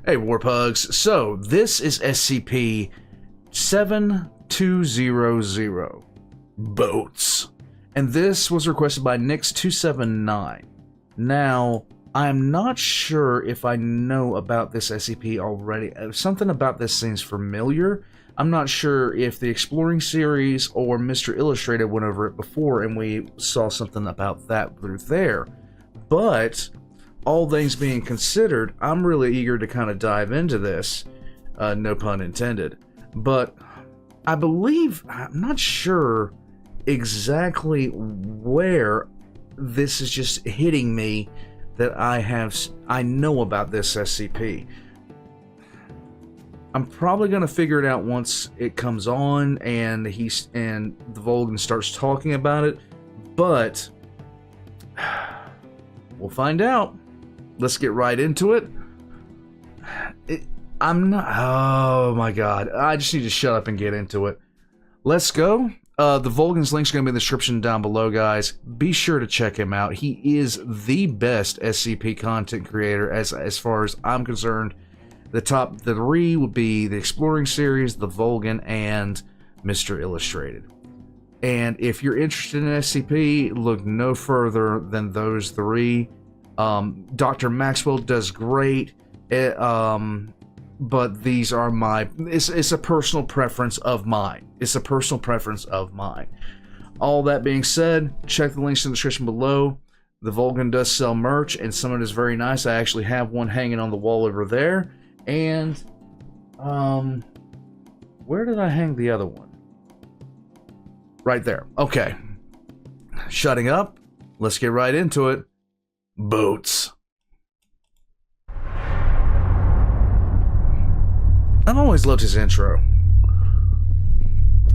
Hey, Warpugs. So, this is SCP-7200, Boats. And this was requested by Nix279. Now, I'm not sure if I know about this SCP already. Something about this seems familiar. I'm not sure if the Exploring series or Mr. Illustrated went over it before and we saw something about that through there. But all things being considered, I'm really eager to kind of dive into this, no pun intended. But I believe, I'm not sure exactly where this is just hitting me that I know about this SCP. I'm probably going to figure it out once it comes on and the Volgun starts talking about it, but we'll find out. Let's get right into it. Oh my god. I just need to shut up and get into it. Let's go. TheVolgun's links are going to be in the description down below, guys. Be sure to check him out. He is the best SCP content creator as far as I'm concerned. The top three would be the Exploring series, the Volgun, and Mr. Illustrated. And if you're interested in SCP, look no further than those three. Dr. Maxwell does great, but these are it's a personal preference of mine. All that being said, check the links in the description below. The Volgun does sell merch, and some of it is very nice. I actually have one hanging on the wall over there. And, where did I hang the other one? Right there. Okay. Shutting up. Let's get right into it. Boats. I've always loved his intro.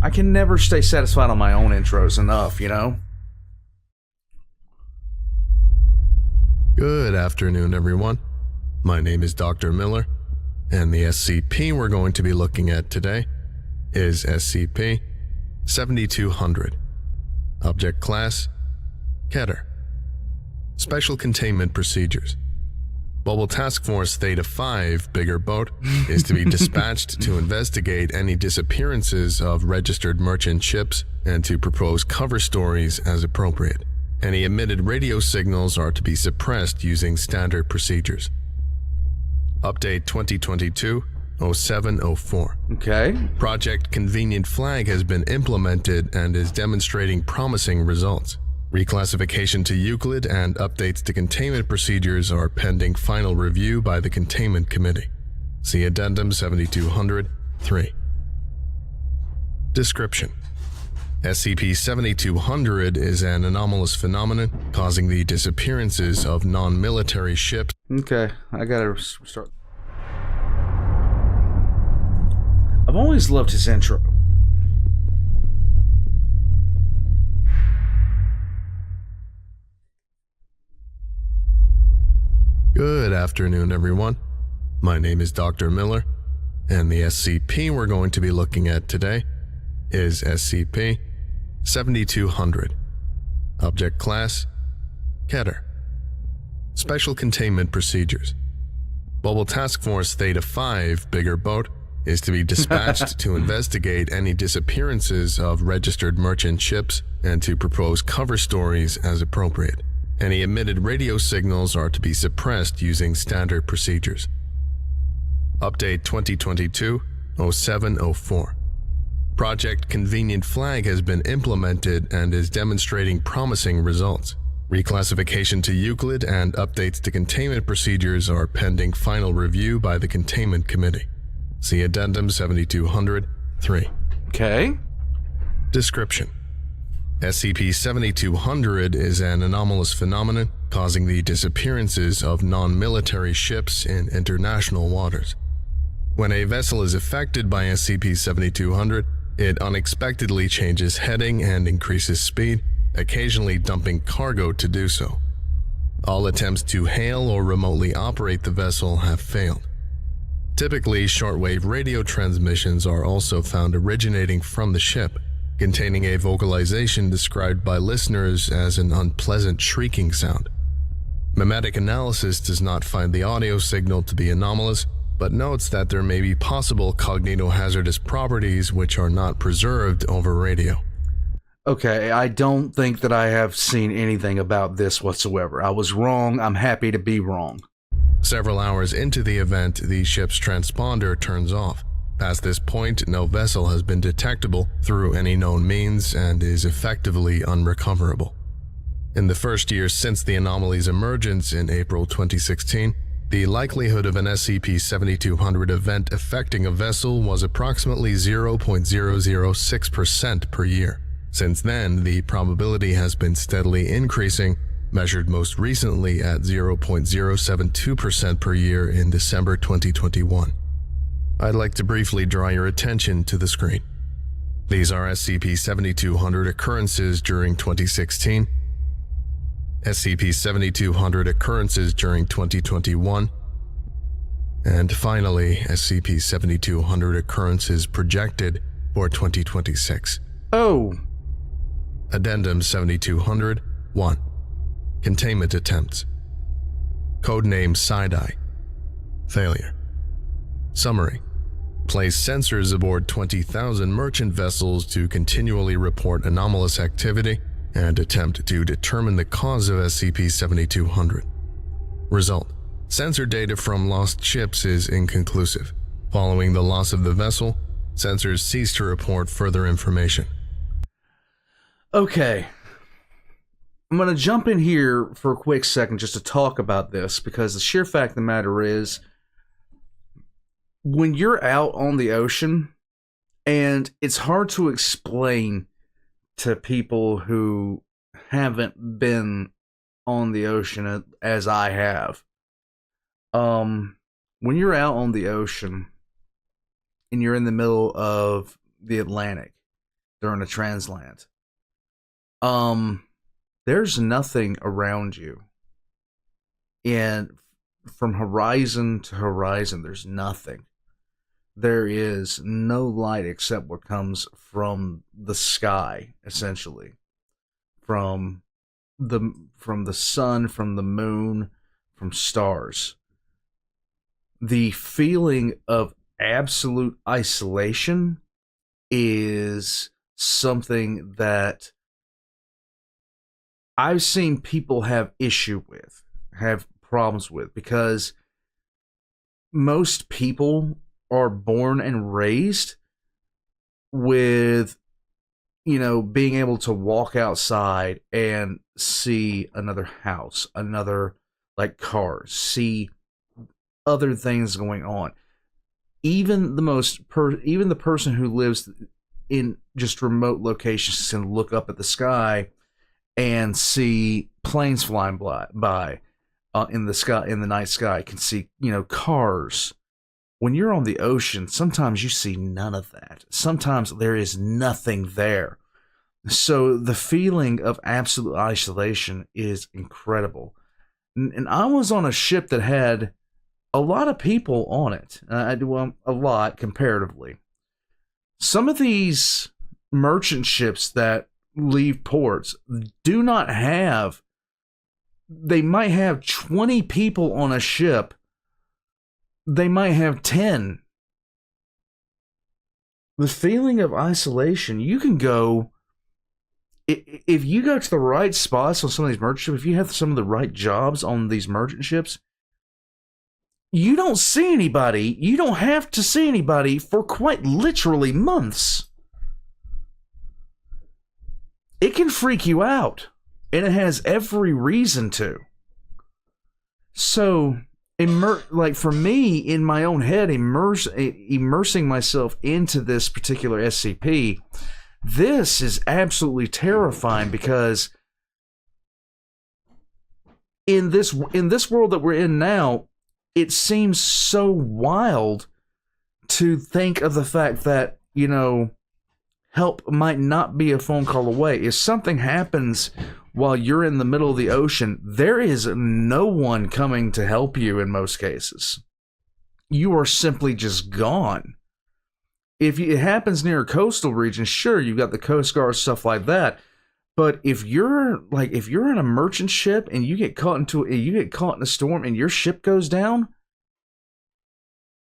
I can never stay satisfied on my own intros enough, you know? Good afternoon, everyone. My name is Dr. Miller, and the SCP we're going to be looking at today is SCP-7200. Object Class: Keter. Special Containment Procedures. Mobile Task Force Theta-5 Bigger Boat is to be dispatched to investigate any disappearances of registered merchant ships and to propose cover stories as appropriate. Any emitted radio signals are to be suppressed using standard procedures. Update 2022-0704. Okay. Project Convenient Flag has been implemented and is demonstrating promising results. Reclassification to Euclid and updates to containment procedures are pending final review by the Containment Committee. See Addendum 7200-3. Description: SCP-7200 is an anomalous phenomenon causing the disappearances of non-military ships. Okay, I gotta start. I've always loved his intro. Good afternoon, everyone. My name is Dr. Miller, and the SCP we're going to be looking at today is SCP-7200. Object Class: Keter. Special Containment Procedures. Mobile Task Force Theta-5 Bigger Boat is to be dispatched to investigate any disappearances of registered merchant ships and to propose cover stories as appropriate. Any emitted radio signals are to be suppressed using standard procedures. Update 2022-0704. Project Convenient Flag has been implemented and is demonstrating promising results. Reclassification to Euclid and updates to containment procedures are pending final review by the Containment Committee. See Addendum 7200-3. Okay. Description: SCP-7200 is an anomalous phenomenon causing the disappearances of non-military ships in international waters. When a vessel is affected by SCP-7200, it unexpectedly changes heading and increases speed, occasionally dumping cargo to do so. All attempts to hail or remotely operate the vessel have failed. Typically, shortwave radio transmissions are also found originating from the ship, containing a vocalization described by listeners as an unpleasant shrieking sound. Memetic analysis does not find the audio signal to be anomalous, but notes that there may be possible cognitohazardous properties which are not preserved over radio. Okay, I don't think that I have seen anything about this whatsoever. I was wrong. I'm happy to be wrong. Several hours into the event, the ship's transponder turns off. Past this point, no vessel has been detectable through any known means and is effectively unrecoverable. In the first year since the anomaly's emergence in April 2016, the likelihood of an SCP-7200 event affecting a vessel was approximately 0.006% per year. Since then, the probability has been steadily increasing, measured most recently at 0.072% per year in December 2021. I'd like to briefly draw your attention to the screen. These are SCP-7200 occurrences during 2016, SCP-7200 occurrences during 2021, and finally, SCP-7200 occurrences projected for 2026. Oh. Addendum 7200 1. Containment attempts. Codename Side-Eye. Failure. Summary. Place sensors aboard 20,000 merchant vessels to continually report anomalous activity and attempt to determine the cause of SCP-7200. Result. Sensor data from lost ships is inconclusive. Following the loss of the vessel, sensors cease to report further information. Okay. I'm going to jump in here for a quick second just to talk about this, because the sheer fact of the matter is, when you're out on the ocean, and it's hard to explain to people who haven't been on the ocean as I have. When you're out on the ocean and you're in the middle of the Atlantic during a translant, there's nothing around you. And from horizon to horizon, there's nothing. There is no light except what comes from the sky, essentially. From the sun, from the moon, from stars. The feeling of absolute isolation is something that I've seen people have issue with, have problems with, because most people are born and raised with, being able to walk outside and see another house, another, cars, see other things going on. Even the person who lives in just remote locations can look up at the sky and see planes flying by in the sky, in the night sky, can see, cars. When you're on the ocean, sometimes you see none of that. Sometimes there is nothing there. So the feeling of absolute isolation is incredible. And I was on a ship that had a lot of people on it. A lot comparatively. Some of these merchant ships that leave ports do not have, they might have 20 people on a ship. They might have 10. The feeling of isolation, you can go, if you go to the right spots on some of these merchant ships, if you have some of the right jobs on these merchant ships, you don't see anybody. You don't have to see anybody for quite literally months. It can freak you out, and it has every reason to. So, for me, in my own head, immersing myself into this particular SCP, this is absolutely terrifying, because in this world that we're in now, it seems so wild to think of the fact that, help might not be a phone call away. If something happens while you're in the middle of the ocean, there is no one coming to help you in most cases. You are simply just gone. If it happens near a coastal region, sure, you've got the Coast Guard, stuff like that. But if you're in a merchant ship and you get caught in a storm and your ship goes down,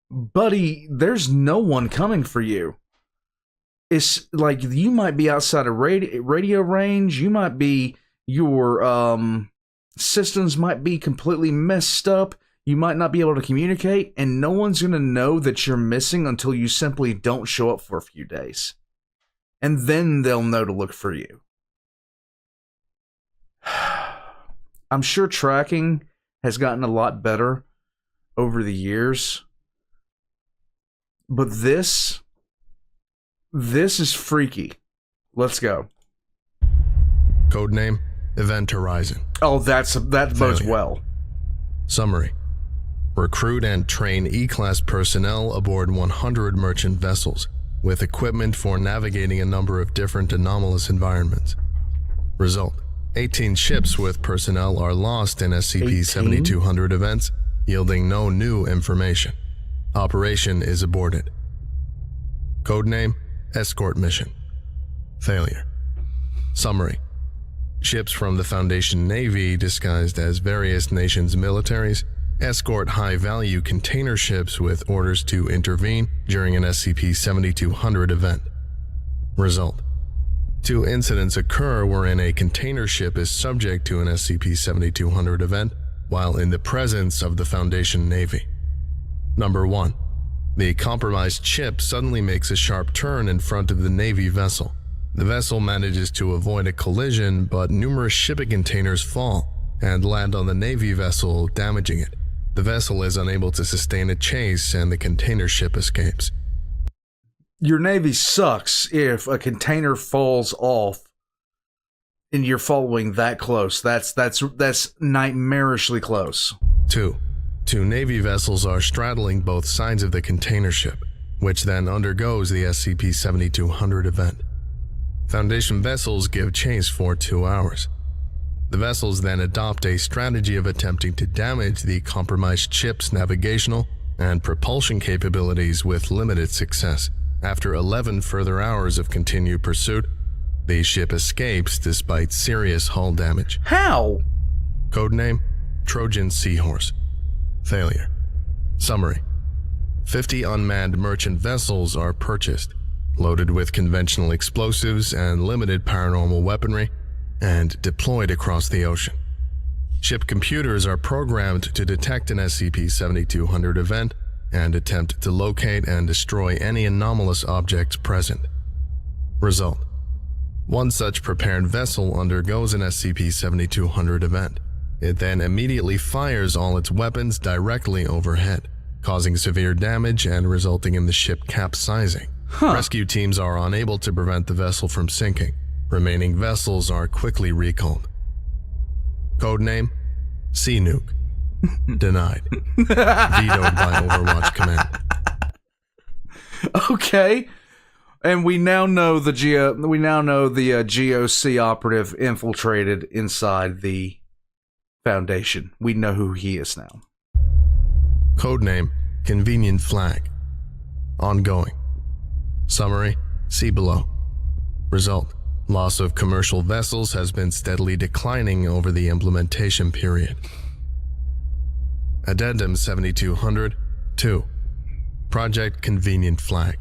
buddy, there's no one coming for you. It's like you might be outside of radio range. You might be, your systems might be completely messed up. You might not be able to communicate, and no one's going to know that you're missing until you simply don't show up for a few days. And then they'll know to look for you. I'm sure tracking has gotten a lot better over the years. But this is freaky. Let's go. Codename, Event Horizon. Oh, that bodes well. Summary. Recruit and train E-Class personnel aboard 100 merchant vessels with equipment for navigating a number of different anomalous environments. Result. 18 ships with personnel are lost in SCP-7200 events, yielding no new information. Operation is aborted. Codename, Escort Mission. Failure. Summary. Ships from the Foundation Navy, disguised as various nations' militaries, escort high-value container ships with orders to intervene during an SCP-7200 event. Result. 2 incidents occur wherein a container ship is subject to an SCP-7200 event while in the presence of the Foundation Navy. Number 1. The compromised ship suddenly makes a sharp turn in front of the Navy vessel. The vessel manages to avoid a collision, but numerous shipping containers fall and land on the Navy vessel, damaging it. The vessel is unable to sustain a chase and the container ship escapes. Your Navy sucks if a container falls off and you're following that close. That's nightmarishly close. 2. 2 Navy vessels are straddling both sides of the container ship, which then undergoes the SCP-7200 event. Foundation vessels give chase for 2 hours. The vessels then adopt a strategy of attempting to damage the compromised ship's navigational and propulsion capabilities with limited success. After 11 further hours of continued pursuit, the ship escapes despite serious hull damage. How? Codename, Trojan Seahorse. Failure. Summary. 50 unmanned merchant vessels are purchased, loaded with conventional explosives and limited paranormal weaponry, and deployed across the ocean. Ship computers are programmed to detect an SCP-7200 event and attempt to locate and destroy any anomalous objects present. Result. 1 such prepared vessel undergoes an SCP-7200 event. It then immediately fires all its weapons directly overhead, causing severe damage and resulting in the ship capsizing. Rescue teams are unable to prevent the vessel from sinking. Remaining vessels are quickly recalled. Codename, Sea Nuke. Denied. Vetoed by Overwatch Command. Okay. And we now know the GOC operative infiltrated inside the Foundation. We know who he is now. Codename, Convenient Flag. Ongoing. Summary, see below. Result. Loss of commercial vessels has been steadily declining over the implementation period. Addendum 7200 2. Project Convenient Flag.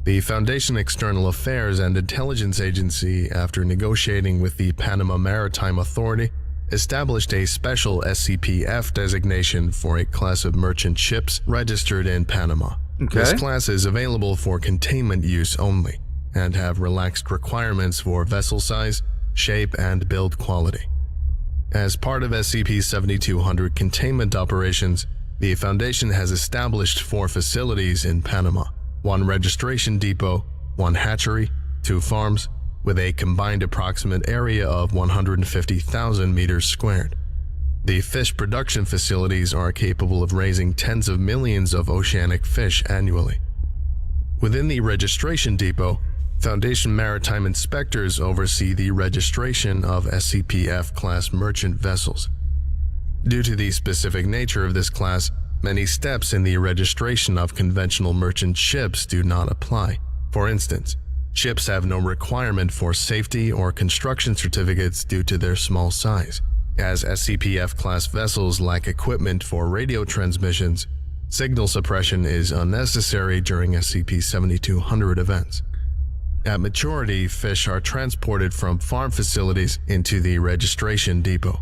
The Foundation External Affairs and Intelligence Agency, after negotiating with the Panama Maritime Authority, established a special SCP-F designation for a class of merchant ships registered in Panama. Okay. This class is available for containment use only, and have relaxed requirements for vessel size, shape, and build quality. As part of SCP-7200 containment operations, the Foundation has established 4 facilities in Panama: 1 registration depot, 1 hatchery, 2 farms, with a combined approximate area of 150,000 meters squared. The fish production facilities are capable of raising tens of millions of oceanic fish annually. Within the registration depot, Foundation maritime inspectors oversee the registration of SCP-F class merchant vessels. Due to the specific nature of this class, many steps in the registration of conventional merchant ships do not apply. For instance, ships have no requirement for safety or construction certificates due to their small size. As SCP-F class vessels lack equipment for radio transmissions, Signal suppression is unnecessary during SCP-7200 events. At maturity, fish are transported from farm facilities into the registration depot.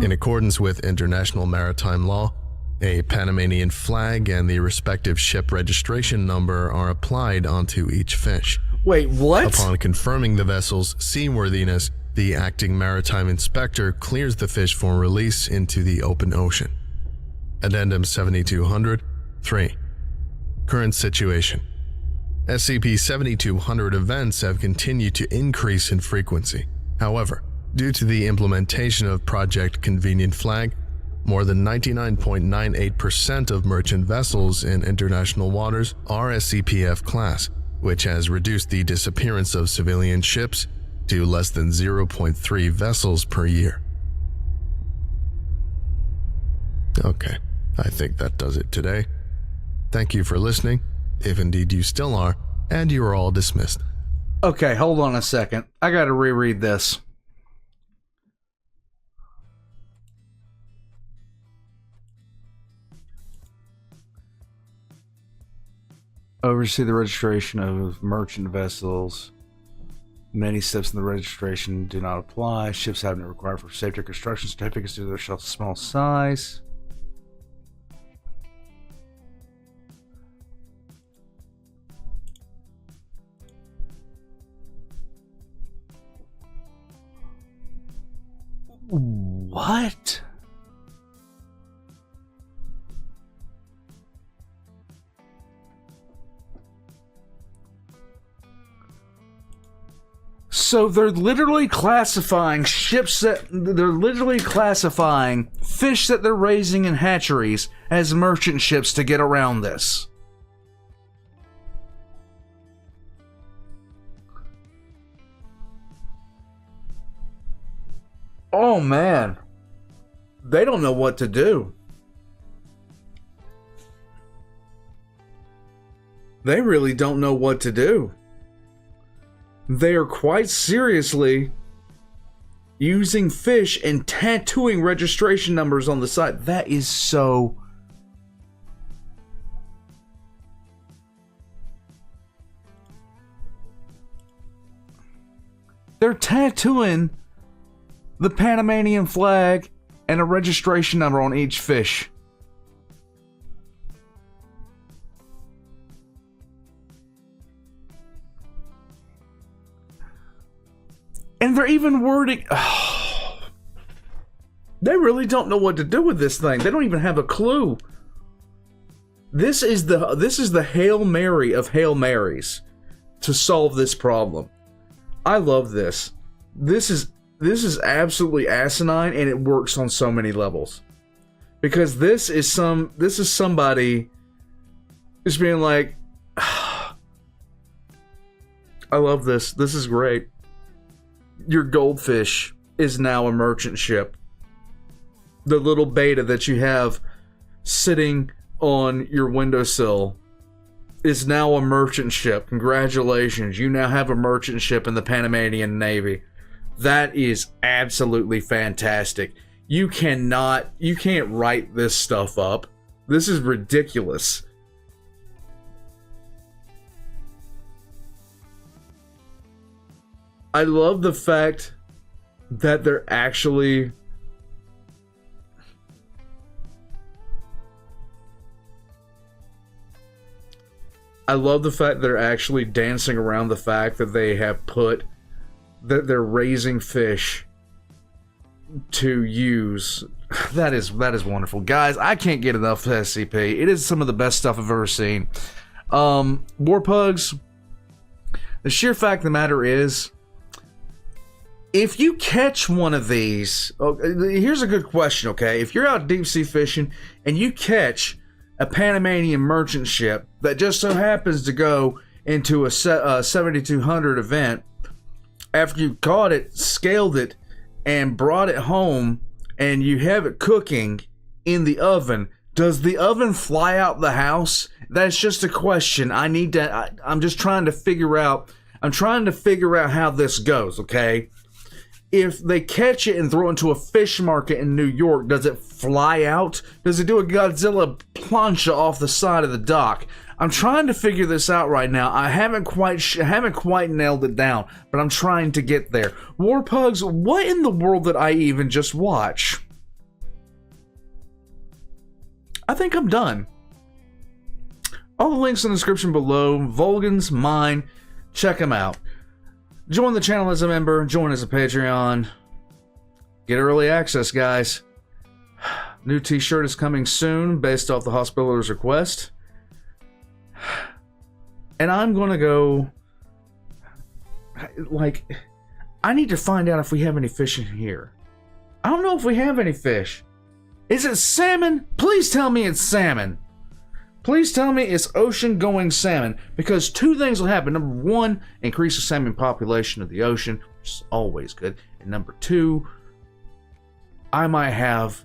In accordance with international maritime law, a Panamanian flag and the respective ship registration number are applied onto each fish. Wait, what? Upon confirming the vessel's seaworthiness, the acting maritime inspector clears the fish for release into the open ocean. Addendum 7200 3. Current situation. SCP-7200 events have continued to increase in frequency. However, due to the implementation of Project Convenient Flag, more than 99.98% of merchant vessels in international waters are SCP-F class, which has reduced the disappearance of civilian ships to less than 0.3 vessels per year. Okay, I think that does it today. Thank you for listening, if indeed you still are, and you are all dismissed. Okay, hold on a second. I gotta reread this. Oversee the registration of merchant vessels. Many steps in the registration do not apply. Ships have been required for safety construction certificates due to their small size. What? So they're literally classifying ships they're literally classifying fish that they're raising in hatcheries as merchant ships to get around this. Oh man. They don't know what to do. They really don't know what to do. They are quite seriously using fish and tattooing registration numbers on the side. That is so... They're tattooing the Panamanian flag and a registration number on each fish. And they're even wording... Oh, they really don't know what to do with this thing. They don't even have a clue. This is the Hail Mary of Hail Marys to solve this problem. I love this. This is absolutely asinine, and it works on so many levels. Because this is somebody just being like, I love this. This is great. Your goldfish is now a merchant ship. The little beta that you have sitting on your windowsill is now a merchant ship. Congratulations. You now have a merchant ship in the Panamanian Navy. That is absolutely fantastic. You can't write this stuff up. This is ridiculous. I love the fact that they're actually... I love the fact they're actually dancing around the fact that they have put... that they're raising fish to use. That is wonderful. Guys, I can't get enough of SCP. It is some of the best stuff I've ever seen. Warpugs, the sheer fact of the matter is, if you catch one of these, here's a good question, okay? If you're out deep sea fishing and you catch a Panamanian merchant ship that just so happens to go into a 7200 event, after you caught it, scaled it, and brought it home, and you have it cooking in the oven, does the oven fly out the house? That's just a question. I'm just trying to figure out how this goes, okay? if they catch it and throw it into a fish market in New York, does it fly out? Does it do a Godzilla plancha off the side of the dock? I'm trying to figure this out right now. I haven't quite nailed it down, but I'm trying to get there. Warpugs, what in the world did I even just watch? I think I'm done. All the links in the description below. Volgun's mine. Check them out. Join the channel as a member. Join as a Patreon. Get early access, guys. New t-shirt is coming soon based off the hospital's request. And I'm going to go... Like, I need to find out if we have any fish in here. I don't know if we have any fish. Is it salmon? Please tell me it's salmon. Please tell me it's ocean-going salmon, because two things will happen. Number one, increase the salmon population of the ocean, which is always good. And number two, I might have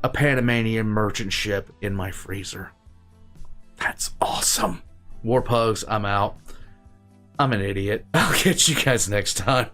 a Panamanian merchant ship in my freezer. That's awesome. Warpugs, I'm out. I'm an idiot. I'll catch you guys next time.